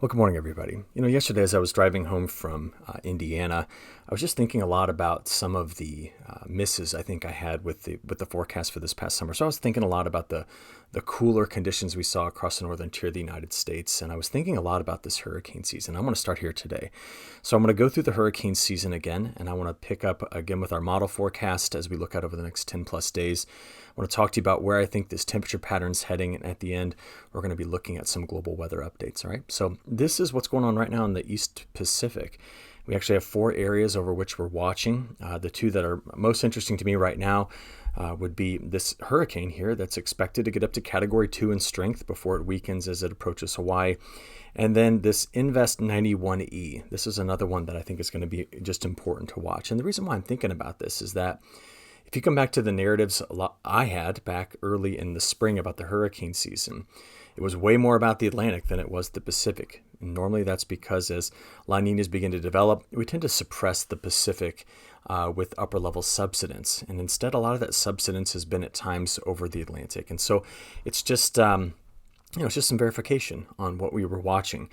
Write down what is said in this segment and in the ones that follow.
Well, good morning, everybody. Yesterday as I was driving home from Indiana, I was just thinking a lot about some of the misses I think I had with the forecast for this past summer. So I was thinking a lot about the cooler conditions we saw across the northern tier of the United States, and I was thinking a lot about this hurricane season. I want to start here today. So I'm going to go through the hurricane season again, and I want to pick up again with our model forecast as we look out over the next 10 plus days. I want to talk to you about where I think this temperature pattern's heading, and at the end, we're going to be looking at some global weather updates. All right. So this is what's going on right now in the East Pacific. We actually have four areas over which we're watching. The two that are most interesting to me right now would be this hurricane here that's expected to get up to Category 2 in strength before it weakens as it approaches Hawaii. And then this Invest 91E. This is another one that I think is going to be just important to watch. And the reason why I'm thinking about this is that if you come back to the narratives I had back early in the spring about the hurricane season, it was way more about the Atlantic than it was the Pacific. And normally that's because as La Ninas begin to develop, we tend to suppress the Pacific with upper level subsidence. And instead, a lot of that subsidence has been at times over the Atlantic. And so it's just, it's just some verification on what we were watching.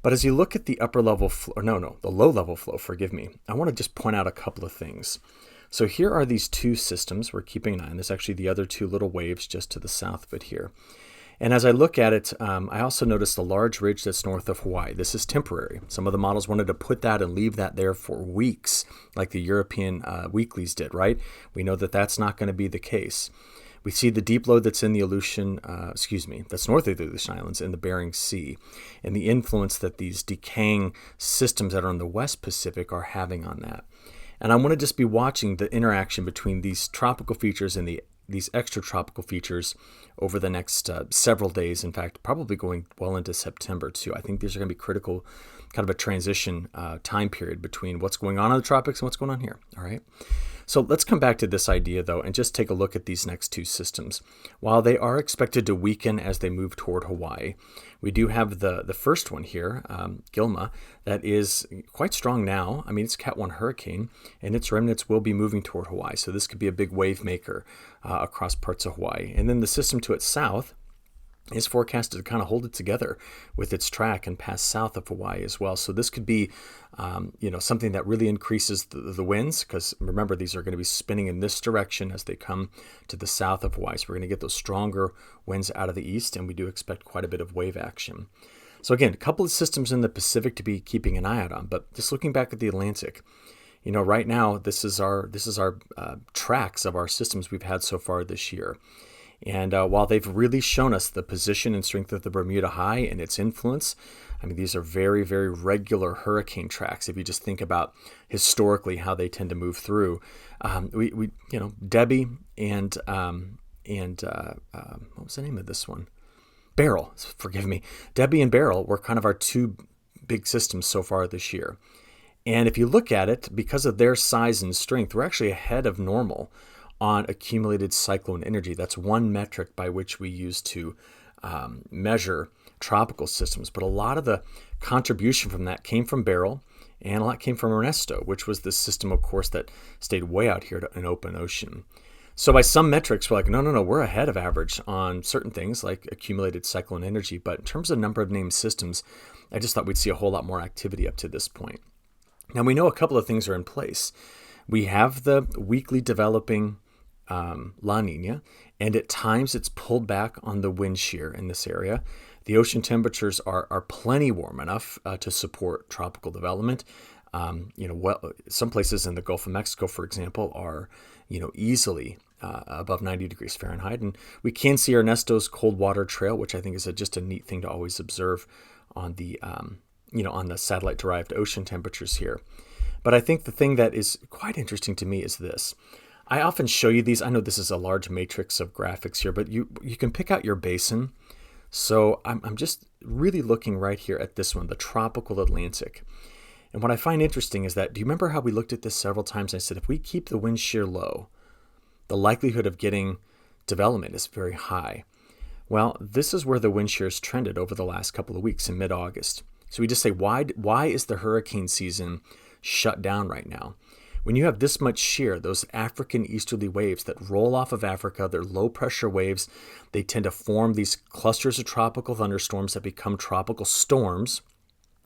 But as you look at the upper level flow, the low level flow, forgive me, I want to just point out a couple of things. So here are these two systems we're keeping an eye on. There's actually the other two little waves just to the south of it here. And as I look at it, I also noticed the large ridge that's north of Hawaii. This is temporary. Some of the models wanted to put that and leave that there for weeks, like the European weeklies did, right? We know that that's not going to be the case. We see the deep load that's in the that's north of the Aleutian Islands in the Bering Sea, and the influence that these decaying systems that are in the West Pacific are having on that. And I want to just be watching the interaction between these tropical features and these extratropical features over the next several days. In fact, probably going well into September too. I think these are going to be critical, kind of a transition time period between what's going on in the tropics and what's going on here. All right. So let's come back to this idea though and just take a look at these next two systems. While they are expected to weaken as they move toward Hawaii, we do have the first one here, Gilma, that is quite strong now. I mean, it's Cat 1 hurricane, and its remnants will be moving toward Hawaii. So this could be a big wave maker across parts of Hawaii. And then the system to its south is forecasted to kind of hold it together with its track and pass south of Hawaii as well. So this could be, something that really increases the winds, because remember, these are going to be spinning in this direction as they come to the south of Hawaii. So we're going to get those stronger winds out of the east, and we do expect quite a bit of wave action. So again, a couple of systems in the Pacific to be keeping an eye out on, but just looking back at the Atlantic, right now, this is our tracks of our systems we've had so far this year. And while they've really shown us the position and strength of the Bermuda High and its influence, I mean, these are very, very regular hurricane tracks. If you just think about historically how they tend to move through, Debbie and what was the name of this one? Beryl, forgive me. Debbie and Beryl were kind of our two big systems so far this year. And if you look at it, because of their size and strength, we're actually ahead of normal on accumulated cyclone energy. That's one metric by which we use to measure tropical systems. But a lot of the contribution from that came from Beryl, and a lot came from Ernesto, which was the system, of course, that stayed way out here in open ocean. So by some metrics, we're like, no, we're ahead of average on certain things like accumulated cyclone energy. But in terms of number of named systems, I just thought we'd see a whole lot more activity up to this point. Now, we know a couple of things are in place. We have the weekly developing La Nina, and at times it's pulled back on the wind shear in this area. The ocean temperatures are plenty warm enough to support tropical development. Some places in the Gulf of Mexico, for example, are easily above 90 degrees Fahrenheit, and we can see Ernesto's cold water trail, which I think is just a neat thing to always observe on the on the satellite derived ocean temperatures here. But I think the thing that is quite interesting to me is this. I often show you these. I know this is a large matrix of graphics here, but you can pick out your basin. So I'm just really looking right here at this one, the tropical Atlantic. And what I find interesting is that, do you remember how we looked at this several times? I said, if we keep the wind shear low, the likelihood of getting development is very high. Well, this is where the wind shear has trended over the last couple of weeks in mid-August. So we just say, why is the hurricane season shut down right now? When you have this much shear, those African easterly waves that roll off of Africa, they're low pressure waves. They tend to form these clusters of tropical thunderstorms that become tropical storms.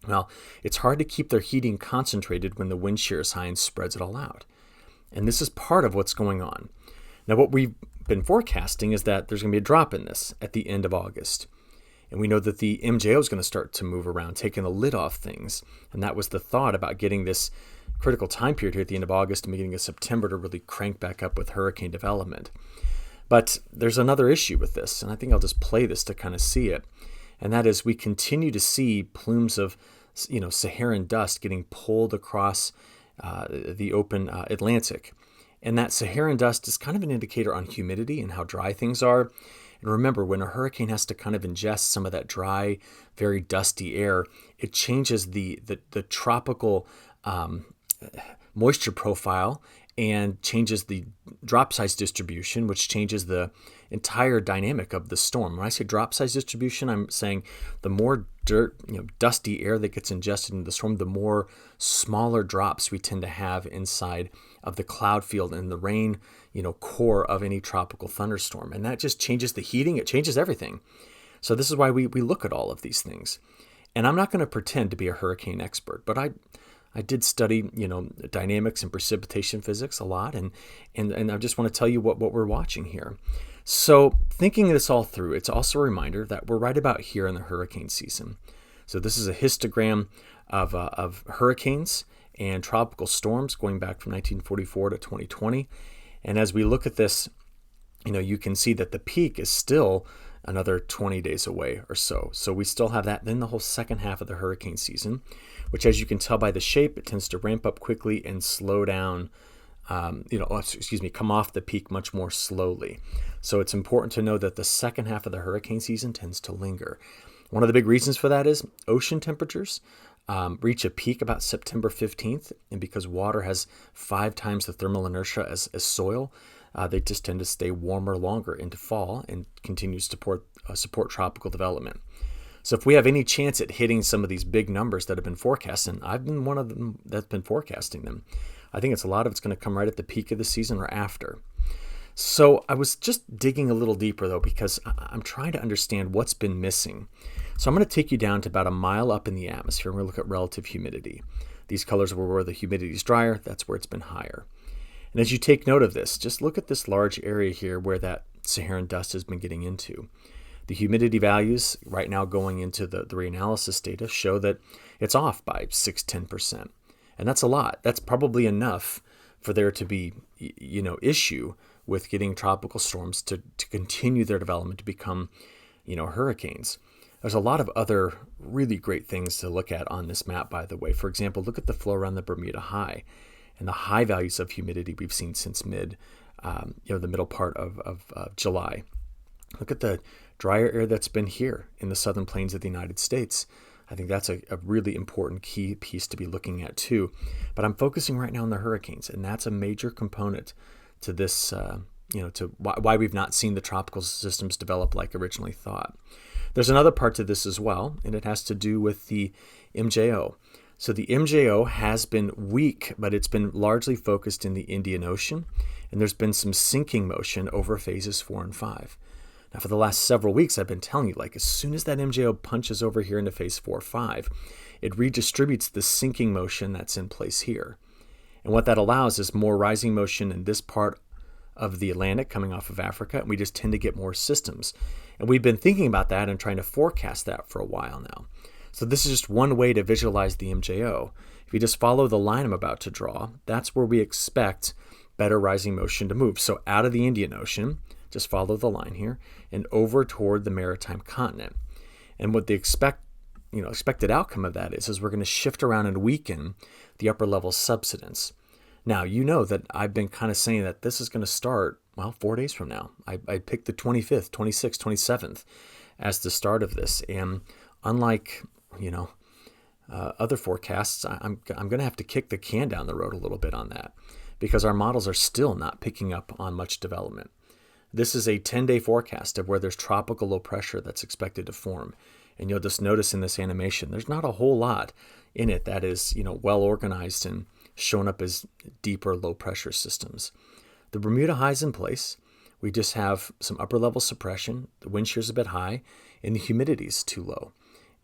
Well, it's hard to keep their heating concentrated when the wind shear is high and spreads it all out. And this is part of what's going on. Now, what we've been forecasting is that there's going to be a drop in this at the end of August. And we know that the MJO is going to start to move around, taking the lid off things. And that was the thought about getting this critical time period here at the end of August and beginning of September to really crank back up with hurricane development. But there's another issue with this, and I think I'll just play this to kind of see it. And that is we continue to see plumes of, Saharan dust getting pulled across the open Atlantic. And that Saharan dust is kind of an indicator on humidity and how dry things are. And remember, when a hurricane has to kind of ingest some of that dry, very dusty air, it changes the tropical moisture profile and changes the drop size distribution, which changes the entire dynamic of the storm. When I say drop size distribution, I'm saying the more dusty air that gets ingested into the storm, the more smaller drops we tend to have inside of the cloud field and the rain, core of any tropical thunderstorm. And that just changes the heating. It changes everything. So this is why we look at all of these things. And I'm not going to pretend to be a hurricane expert, but I did study, dynamics and precipitation physics a lot, and I just want to tell you what we're watching here. So thinking this all through, it's also a reminder that we're right about here in the hurricane season. So this is a histogram of hurricanes and tropical storms going back from 1944 to 2020. And as we look at this, you can see that the peak is still another 20 days away or so. So we still have that. Then the whole second half of the hurricane season, which, as you can tell by the shape, it tends to ramp up quickly and slow down, come off the peak much more slowly. So it's important to know that the second half of the hurricane season tends to linger. One of the big reasons for that is ocean temperatures reach a peak about September 15th. And because water has 5 times the thermal inertia as soil, they just tend to stay warmer longer into fall and continues to support tropical development. So if we have any chance at hitting some of these big numbers that have been forecast, and I've been one of them that's been forecasting them, I think a lot of it's going to come right at the peak of the season or after. So I was just digging a little deeper, though, because I'm trying to understand what's been missing. So I'm going to take you down to about a mile up in the atmosphere, and we're going to look at relative humidity. These colors are where the humidity is drier. That's where it's been higher. And as you take note of this, just look at this large area here where that Saharan dust has been getting into. The humidity values right now going into the reanalysis data show that it's off by 6-10%. And that's a lot. That's probably enough for there to be, issue with getting tropical storms to continue their development to become, hurricanes. There's a lot of other really great things to look at on this map, by the way. For example, look at the flow around the Bermuda High and the high values of humidity we've seen since the middle part of July. Look at the drier air that's been here in the southern plains of the United States. I think that's a really important key piece to be looking at too. But I'm focusing right now on the hurricanes, and that's a major component to this, to why we've not seen the tropical systems develop like originally thought. There's another part to this as well, and it has to do with the MJO. So the MJO has been weak, but it's been largely focused in the Indian Ocean, and there's been some sinking motion over phases 4 and 5. Now, for the last several weeks, I've been telling you, as soon as that MJO punches over here into phase 4 or 5, it redistributes the sinking motion that's in place here. And what that allows is more rising motion in this part of the Atlantic coming off of Africa, and we just tend to get more systems. And we've been thinking about that and trying to forecast that for a while now. So this is just one way to visualize the MJO. If you just follow the line I'm about to draw, that's where we expect better rising motion to move. So out of the Indian Ocean, just follow the line here, and over toward the maritime continent. And what the expected outcome of that is we're going to shift around and weaken the upper level subsidence. Now, you know that I've been kind of saying that this is going to start, 4 days from now. I picked the 25th, 26th, 27th as the start of this. And unlike, other forecasts, I'm going to have to kick the can down the road a little bit on that because our models are still not picking up on much development. This is a 10-day forecast of where there's tropical low pressure that's expected to form. And you'll just notice in this animation, there's not a whole lot in it that is, well organized and shown up as deeper low pressure systems. The Bermuda High is in place. We just have some upper level suppression. The wind shear is a bit high and the humidity is too low.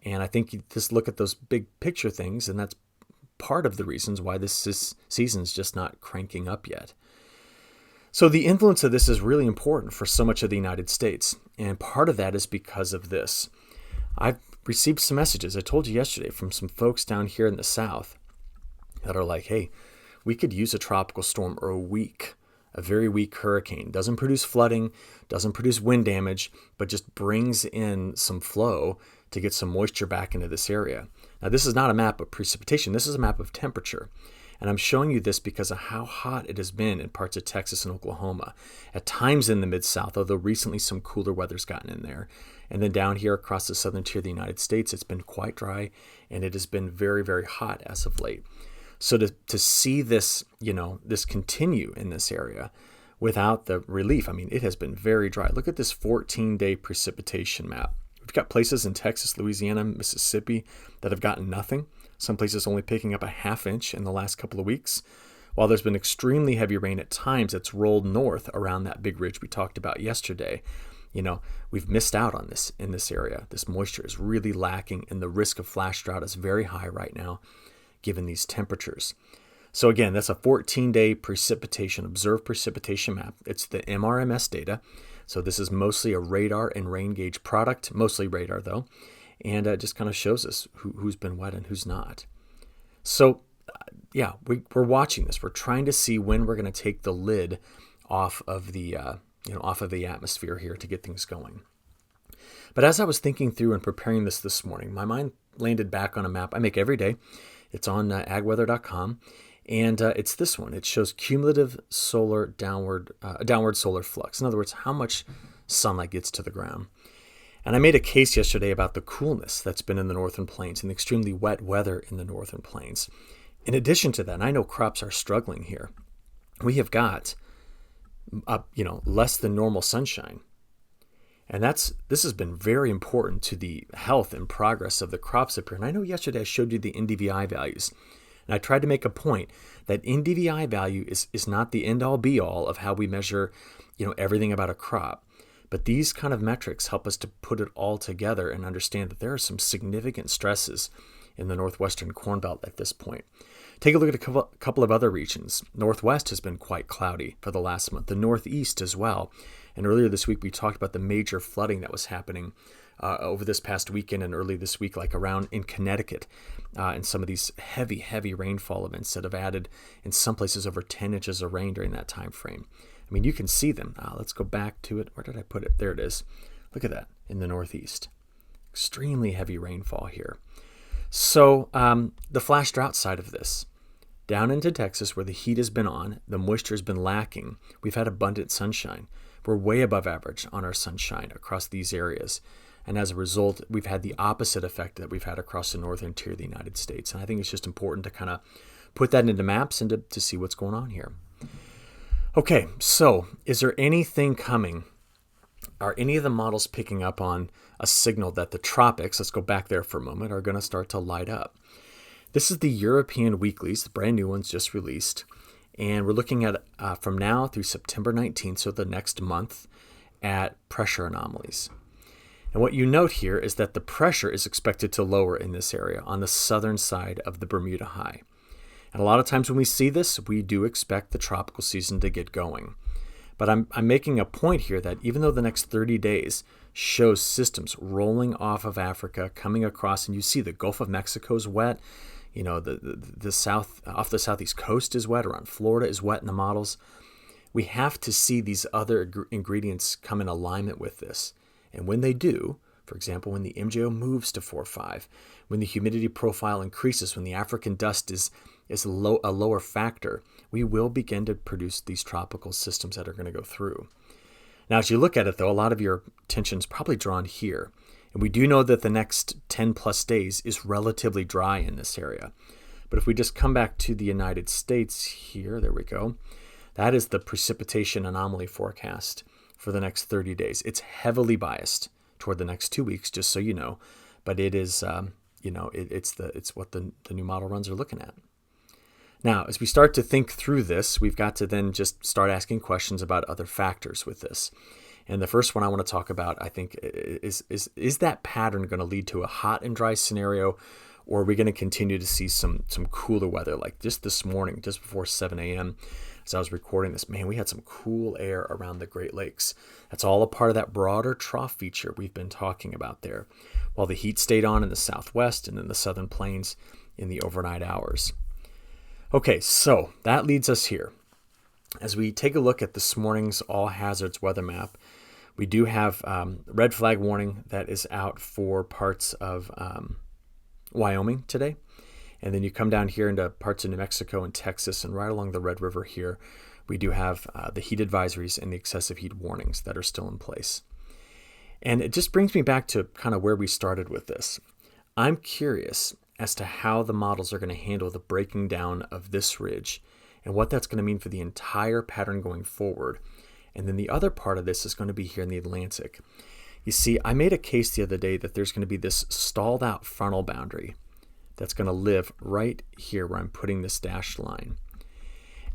And I think you just look at those big picture things, and that's part of the reasons why this season's just not cranking up yet. So the influence of this is really important for so much of the United States. And part of that is because of this. I've received some messages, I told you yesterday, from some folks down here in the South that are like, hey, we could use a tropical storm or a very weak hurricane. Doesn't produce flooding, doesn't produce wind damage, but just brings in some flow to get some moisture back into this area. Now, this is not a map of precipitation. This is a map of temperature. And I'm showing you this because of how hot it has been in parts of Texas and Oklahoma. At times in the Mid-South, although recently some cooler weather's gotten in there. And then down here across the southern tier of the United States, it's been quite dry, and it has been very, very hot as of late. So to see this, this continue in this area without the relief, I mean, it has been very dry. Look at this 14-day precipitation map. We've got places in Texas, Louisiana, Mississippi that have gotten nothing. Some places only picking up a ½ inch in the last couple of weeks. While there's been extremely heavy rain at times, it's rolled north around that big ridge we talked about yesterday. We've missed out on this in this area. This moisture is really lacking, and the risk of flash drought is very high right now, given these temperatures. So again, that's a 14-day observed precipitation map. It's the MRMS data. So this is mostly a radar and rain gauge product, mostly radar though. And it just kind of shows us who's been wet and who's not. So yeah, we're watching this. We're trying to see when we're going to take the lid off of the atmosphere here to get things going. But as I was thinking through and preparing this morning, my mind landed back on a map I make every day. It's on agweather.com, and it's this one. It shows cumulative solar downward solar flux. In other words, how much sunlight gets to the ground. And I made a case yesterday about the coolness that's been in the northern plains and the extremely wet weather in the northern plains. In addition to that, and I know crops are struggling here, we have got less than normal sunshine. And this has been very important to the health and progress of the crops up here. And I know yesterday I showed you the NDVI values. And I tried to make a point that NDVI value is not the end-all be-all of how we measure everything about a crop. But these kind of metrics help us to put it all together and understand that there are some significant stresses in the northwestern Corn Belt at this point. Take a look at a couple of other regions. Northwest has been quite cloudy for the last month. The Northeast as well. And earlier this week, we talked about the major flooding that was happening over this past weekend and early this week, like around in Connecticut, and some of these heavy, heavy rainfall events that have added, in some places, over 10 inches of rain during that time frame. I mean, you can see them. Let's go back to it. Where did I put it? There it is. Look at that in the Northeast. Extremely heavy rainfall here. So the flash drought side of this, down into Texas where the heat has been on, the moisture has been lacking, we've had abundant sunshine. We're way above average on our sunshine across these areas. And as a result, we've had the opposite effect that we've had across the northern tier of the United States. And I think it's just important to kind of put that into maps and to see what's going on here. Okay, so is there anything coming? Are any of the models picking up on a signal that the tropics, let's go back there for a moment, are going to start to light up? This is the European weeklies, the brand new ones just released. And we're looking at, from now through September 19th, so the next month, at pressure anomalies. And what you note here is that the pressure is expected to lower in this area on the southern side of the Bermuda High. And a lot of times when we see this, we do expect the tropical season to get going. But I'm making a point here that even though the next 30 days shows systems rolling off of Africa, coming across, and you see the Gulf of Mexico is wet, the south, off the southeast coast is wet, around Florida is wet in the models. We have to see these other ingredients come in alignment with this. And when they do, for example, when the MJO moves to 4.5, when the humidity profile increases, when the African dust is a lower factor, we will begin to produce these tropical systems that are going to go through. Now, as you look at it, though, a lot of your attention is probably drawn here. And we do know that the next 10 plus days is relatively dry in this area. But if we just come back to the United States here, there we go. That is the precipitation anomaly forecast for the next 30 days. It's heavily biased toward the next 2 weeks, just so you know. But it is, it's what the new model runs are looking at. Now, as we start to think through this, we've got to then just start asking questions about other factors with this. And the first one I want to talk about, I think, is that pattern going to lead to a hot and dry scenario, or are we going to continue to see some cooler weather? Like just this morning, just before 7 a.m., as I was recording this, man, we had some cool air around the Great Lakes. That's all a part of that broader trough feature we've been talking about there, while the heat stayed on in the southwest and in the southern plains in the overnight hours. Okay, so that leads us here. As we take a look at this morning's all hazards weather map, we do have red flag warning that is out for parts of Wyoming today. And then you come down here into parts of New Mexico and Texas, and right along the Red River here, we do have the heat advisories and the excessive heat warnings that are still in place. And it just brings me back to kind of where we started with this. I'm curious as to how the models are going to handle the breaking down of this ridge and what that's going to mean for the entire pattern going forward. And then the other part of this is going to be here in the Atlantic. You see, I made a case the other day that there's going to be this stalled out frontal boundary that's going to live right here where I'm putting this dashed line.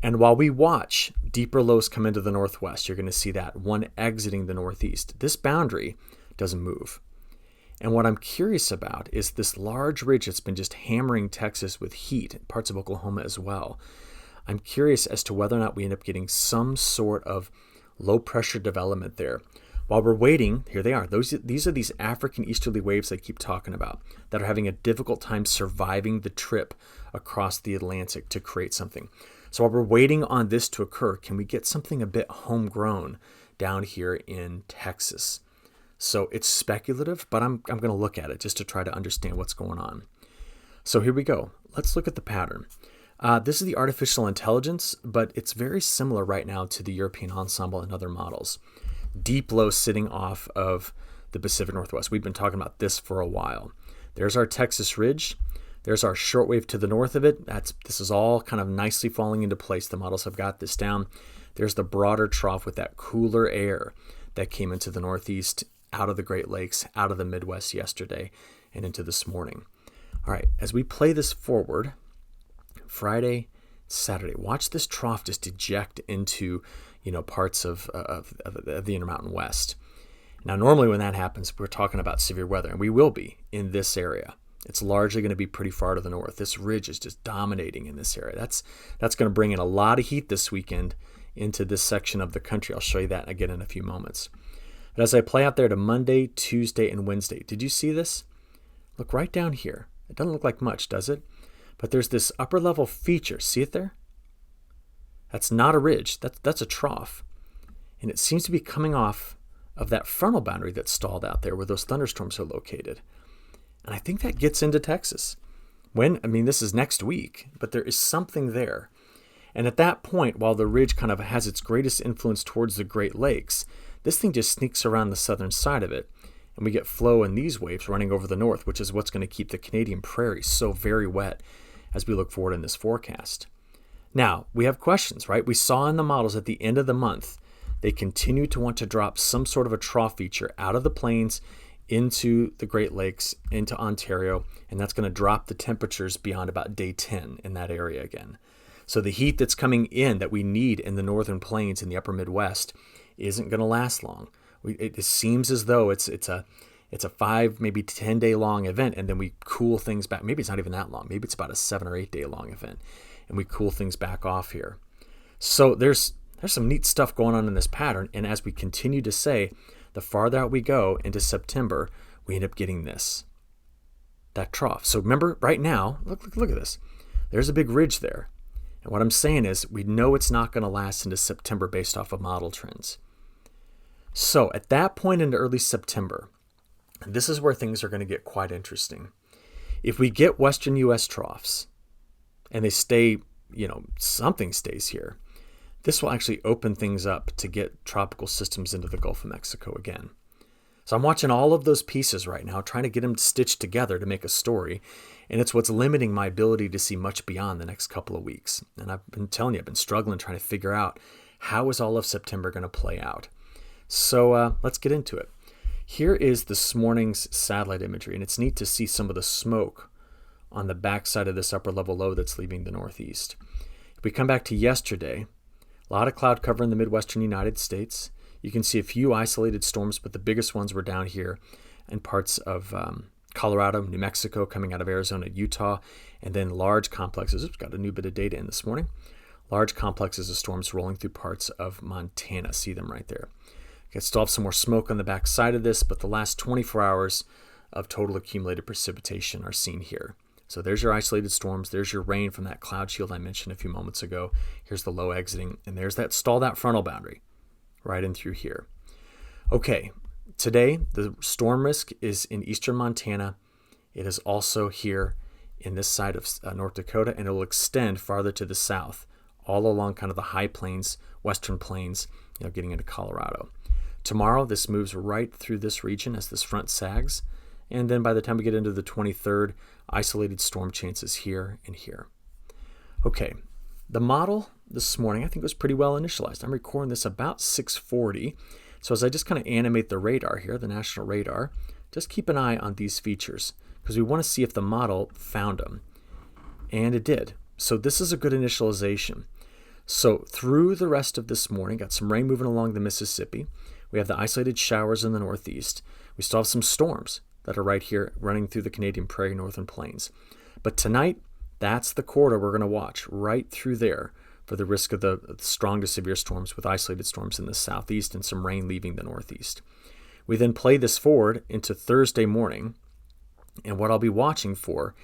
And while we watch deeper lows come into the northwest, you're going to see that one exiting the northeast. This boundary doesn't move. And what I'm curious about is this large ridge that's been just hammering Texas with heat, parts of Oklahoma as well. I'm curious as to whether or not we end up getting some sort of low pressure development there. While we're waiting, here they are. These are these African easterly waves I keep talking about that are having a difficult time surviving the trip across the Atlantic to create something. So while we're waiting on this to occur, can we get something a bit homegrown down here in Texas? So it's speculative, but I'm going to look at it just to try to understand what's going on. So here we go. Let's look at the pattern. This is the artificial intelligence, but it's very similar right now to the European ensemble and other models. Deep low sitting off of the Pacific Northwest. We've been talking about this for a while. There's our Texas ridge. There's our shortwave to the north of it. This is all kind of nicely falling into place. The models have got this down. There's the broader trough with that cooler air that came into the northeast, out of the Great Lakes, out of the Midwest yesterday, and into this morning. All right, as we play this forward, Friday, Saturday, watch this trough just eject into parts of the Intermountain West. Now, normally when that happens, we're talking about severe weather, and we will be in this area. It's largely going to be pretty far to the north. This ridge is just dominating in this area. That's going to bring in a lot of heat this weekend into this section of the country. I'll show you that again in a few moments. But as I play out there to Monday, Tuesday, and Wednesday, did you see this? Look right down here. It doesn't look like much, does it? But there's this upper level feature. See it there? That's not a ridge. That's a trough. And it seems to be coming off of that frontal boundary that's stalled out there where those thunderstorms are located. And I think that gets into Texas. This is next week, but there is something there. And at that point, while the ridge kind of has its greatest influence towards the Great Lakes, this thing just sneaks around the southern side of it. And we get flow in these waves running over the north, which is what's going to keep the Canadian prairies so very wet as we look forward in this forecast. Now, we have questions, right? We saw in the models at the end of the month, they continue to want to drop some sort of a trough feature out of the plains into the Great Lakes, into Ontario, and that's going to drop the temperatures beyond about day 10 in that area again. So the heat that's coming in that we need in the northern plains in the upper Midwest isn't going to last long. It seems as though it's a 5, maybe 10 day long event, and then we cool things back. Maybe it's not even that long. Maybe it's about a 7 or 8 day long event, and we cool things back off here. So there's some neat stuff going on in this pattern, and as we continue to say, the farther out we go into September, we end up getting that trough. So remember, right now, look at this. There's a big ridge there. And what I'm saying is we know it's not going to last into September based off of model trends. So at that point into early September, this is where things are going to get quite interesting. If we get western U.S. troughs and they stay, something stays here, this will actually open things up to get tropical systems into the Gulf of Mexico again. So I'm watching all of those pieces right now, trying to get them stitched together to make a story. And it's what's limiting my ability to see much beyond the next couple of weeks. And I've been telling you, I've been struggling trying to figure out how is all of September going to play out. So let's get into it. Here is this morning's satellite imagery, and it's neat to see some of the smoke on the backside of this upper level low that's leaving the northeast. If we come back to yesterday, a lot of cloud cover in the Midwestern United States. You can see a few isolated storms, but the biggest ones were down here in parts of Colorado, New Mexico, coming out of Arizona, Utah, and then large complexes. Oops, got a new bit of data in this morning. Large complexes of storms rolling through parts of Montana. See them right there. Okay, still have some more smoke on the back side of this, but the last 24 hours of total accumulated precipitation are seen here. So there's your isolated storms. There's your rain from that cloud shield I mentioned a few moments ago. Here's the low exiting, and there's that stalled out frontal boundary right in through here. Okay, today the storm risk is in eastern Montana. It is also here in this side of North Dakota, and it will extend farther to the south, all along kind of the high plains, western plains, getting into Colorado. Tomorrow, this moves right through this region as this front sags. And then by the time we get into the 23rd, isolated storm chances here and here. Okay, the model this morning I think was pretty well initialized. I'm recording this about 6:40. So as I just kind of animate the radar here, the national radar, just keep an eye on these features because we want to see if the model found them. And it did. So this is a good initialization. So through the rest of this morning, got some rain moving along the Mississippi. We have the isolated showers in the northeast. We still have some storms that are right here running through the Canadian Prairie Northern Plains. But tonight, that's the corridor we're going to watch right through there for the risk of the strong to severe storms with isolated storms in the southeast and some rain leaving the northeast. We then play this forward into Thursday morning, and what I'll be watching for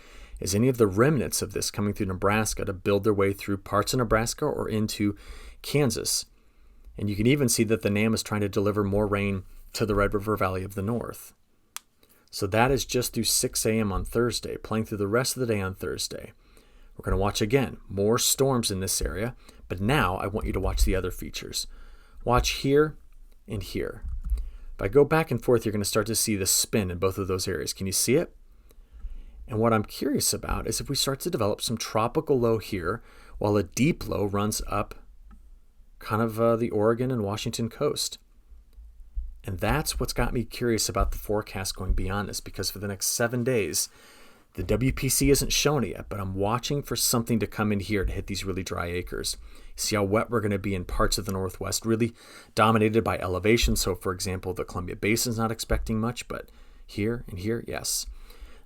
is any of the remnants of this coming through Nebraska to build their way through parts of Nebraska or into Kansas. And you can even see that the NAM is trying to deliver more rain to the Red River Valley of the North. So that is just through 6 a.m. on Thursday, playing through the rest of the day on Thursday. We're going to watch again, more storms in this area, but now I want you to watch the other features. Watch here and here. If I go back and forth, you're going to start to see the spin in both of those areas. Can you see it? And what I'm curious about is if we start to develop some tropical low here, while a deep low runs up kind of the Oregon and Washington coast. And that's what's got me curious about the forecast going beyond this, because for the next 7 days, the WPC isn't showing it yet, but I'm watching for something to come in here to hit these really dry acres. See how wet we're going to be in parts of the Northwest, really dominated by elevation. So, for example, the Columbia Basin's not expecting much, but here and here, yes.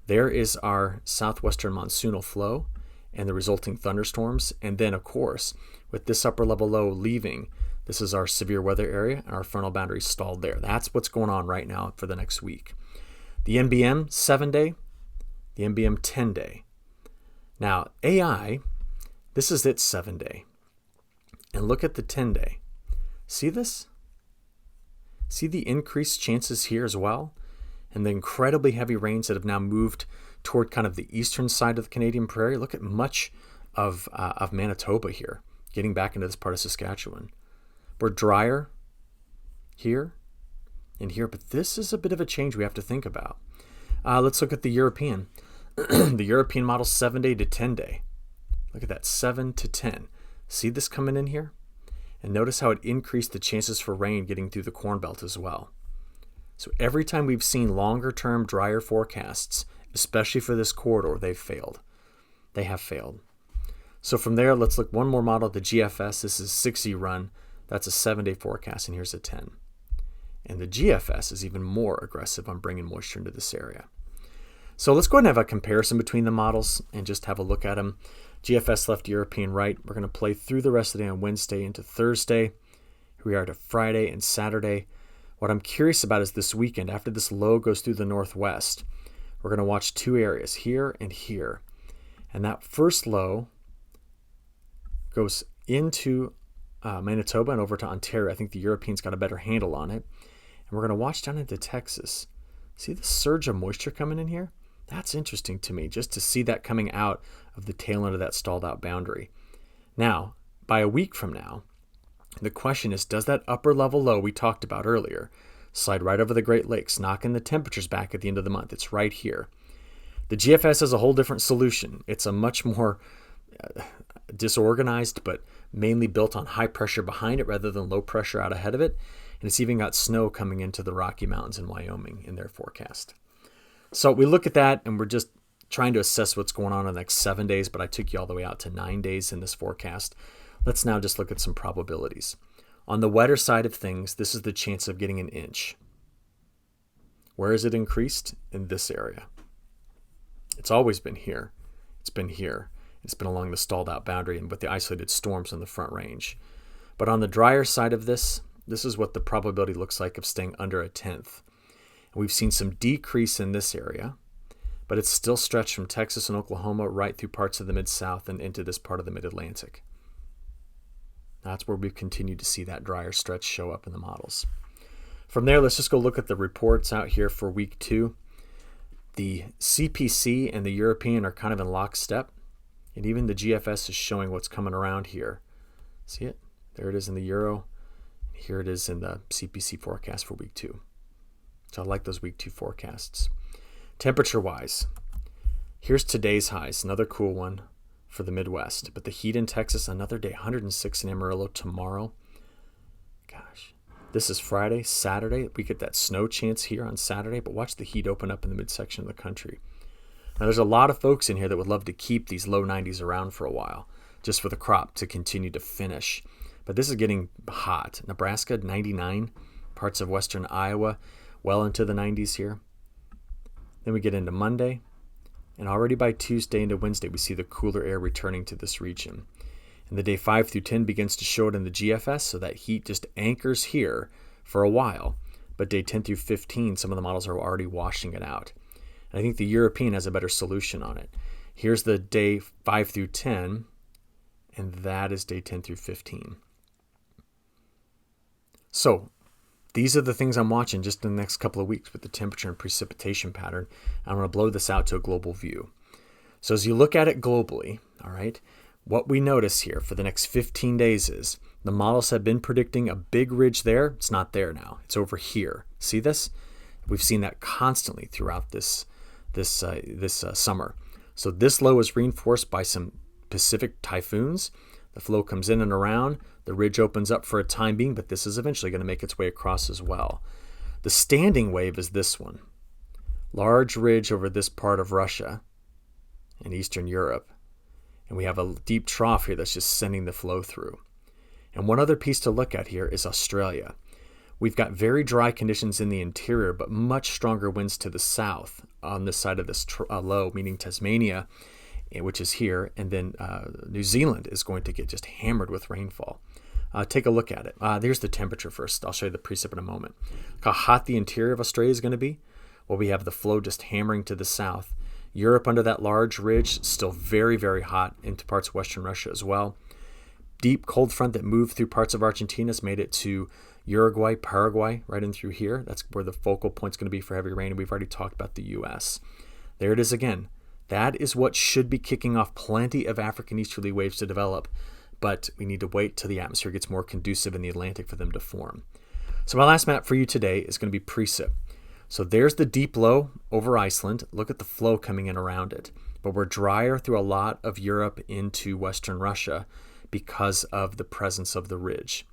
There is our southwestern monsoonal flow and the resulting thunderstorms. And then, of course, with this upper level low leaving, this is our severe weather area, and our frontal boundary stalled there. That's what's going on right now for the next week. The NBM 7-day, the NBM 10-day. Now, AI, this is its 7-day. And look at the 10-day. See this? See the increased chances here as well? And the incredibly heavy rains that have now moved toward kind of the eastern side of the Canadian Prairie. Look at much of Manitoba here, getting back into this part of Saskatchewan. We're drier here and here, but this is a bit of a change we have to think about. Let's look at the European. The European model 7-day to 10-day. Look at that, 7 to 10. See this coming in here? And notice how it increased the chances for rain getting through the Corn Belt as well. So every time we've seen longer-term, drier forecasts, especially for this corridor, they've failed. They have failed. So from there, let's look one more model, the GFS. This is 6E run. That's a 7-day forecast, and here's a 10. And the GFS is even more aggressive on bringing moisture into this area. So let's go ahead and have a comparison between the models and just have a look at them. GFS left, European right. We're going to play through the rest of the day on Wednesday into Thursday. Here we are to Friday and Saturday. What I'm curious about is this weekend, after this low goes through the northwest, we're going to watch two areas, here and here. And that first low goes into Manitoba and over to Ontario. I think the Europeans got a better handle on it. And we're going to watch down into Texas. See the surge of moisture coming in here? That's interesting to me, just to see that coming out of the tail end of that stalled out boundary. Now, by a week from now, the question is, does that upper level low we talked about earlier slide right over the Great Lakes, knocking the temperatures back at the end of the month? It's right here. The GFS has a whole different solution. It's a much more disorganized, but mainly built on high pressure behind it rather than low pressure out ahead of it. And it's even got snow coming into the Rocky Mountains in Wyoming in their forecast. So we look at that and we're just trying to assess what's going on in the next 7 days, but I took you all the way out to 9 days in this forecast. Let's now just look at some probabilities. On the wetter side of things, this is the chance of getting an inch. Where is it increased? In this area. It's always been here. It's been here. It's been along the stalled out boundary and with the isolated storms on the Front Range. But on the drier side of this is what the probability looks like of staying under 1/10. And we've seen some decrease in this area, but it's still stretched from Texas and Oklahoma right through parts of the Mid-South and into this part of the Mid-Atlantic. That's where we've continued to see that drier stretch show up in the models. From there, let's just go look at the reports out here for week 2. The CPC and the European are kind of in lockstep, and even the GFS is showing what's coming around here. See it? There it is in the Euro. Here it is in the CPC forecast for week 2. So I like those week 2 forecasts. Temperature-wise, here's today's highs, another cool one for the Midwest. But the heat in Texas, another day, 106 in Amarillo tomorrow. Gosh, this is Friday. Saturday, we get that snow chance here on Saturday, but watch the heat open up in the midsection of the country. Now, there's a lot of folks in here that would love to keep these low 90s around for a while, just for the crop to continue to finish. But this is getting hot. Nebraska, 99. Parts of western Iowa, well into the 90s here. Then we get into Monday, and already by Tuesday into Wednesday, we see the cooler air returning to this region. And the day 5 through 10 begins to show it in the GFS, so that heat just anchors here for a while. But day 10 through 15, some of the models are already washing it out. And I think the European has a better solution on it. Here's the day 5 through 10, and that is day 10 through 15. So these are the things I'm watching just in the next couple of weeks with the temperature and precipitation pattern. I'm going to blow this out to a global view. So as you look at it globally, all right, what we notice here for the next 15 days is the models have been predicting a big ridge there. It's not there now. It's over here. See this? We've seen that constantly throughout this summer. So this low is reinforced by some Pacific typhoons. The flow comes in and around. The ridge opens up for a time being, but this is eventually going to make its way across as well. The standing wave is this one. Large ridge over this part of Russia and Eastern Europe. And we have a deep trough here that's just sending the flow through. And one other piece to look at here is Australia. We've got very dry conditions in the interior, but much stronger winds to the south on this side of this low, meaning Tasmania, which is here. And then New Zealand is going to get just hammered with rainfall. Take a look at it. There's the temperature first. I'll show you the precip in a moment. Look how hot the interior of Australia is going to be. Well, we have the flow just hammering to the south. Europe under that large ridge, still very, very hot into parts of western Russia as well. Deep cold front that moved through parts of Argentina has made it to Uruguay, Paraguay, right in through here. That's where the focal point's going to be for heavy rain. And we've already talked about the U.S. There it is again. That is what should be kicking off plenty of African easterly waves to develop. But we need to wait till the atmosphere gets more conducive in the Atlantic for them to form. So my last map for you today is going to be precip. So there's the deep low over Iceland. Look at the flow coming in around it. But we're drier through a lot of Europe into western Russia because of the presence of the ridge.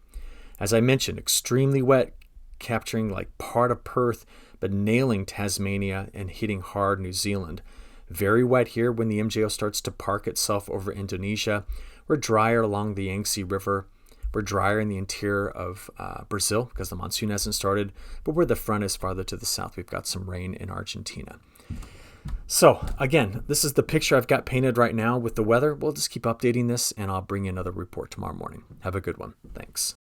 As I mentioned, extremely wet, capturing like part of Perth, but nailing Tasmania and hitting hard New Zealand. Very wet here when the MJO starts to park itself over Indonesia. We're drier along the Yangtze River. We're drier in the interior of Brazil because the monsoon hasn't started. But where the front is farther to the south, we've got some rain in Argentina. So again, this is the picture I've got painted right now with the weather. We'll just keep updating this, and I'll bring you another report tomorrow morning. Have a good one. Thanks.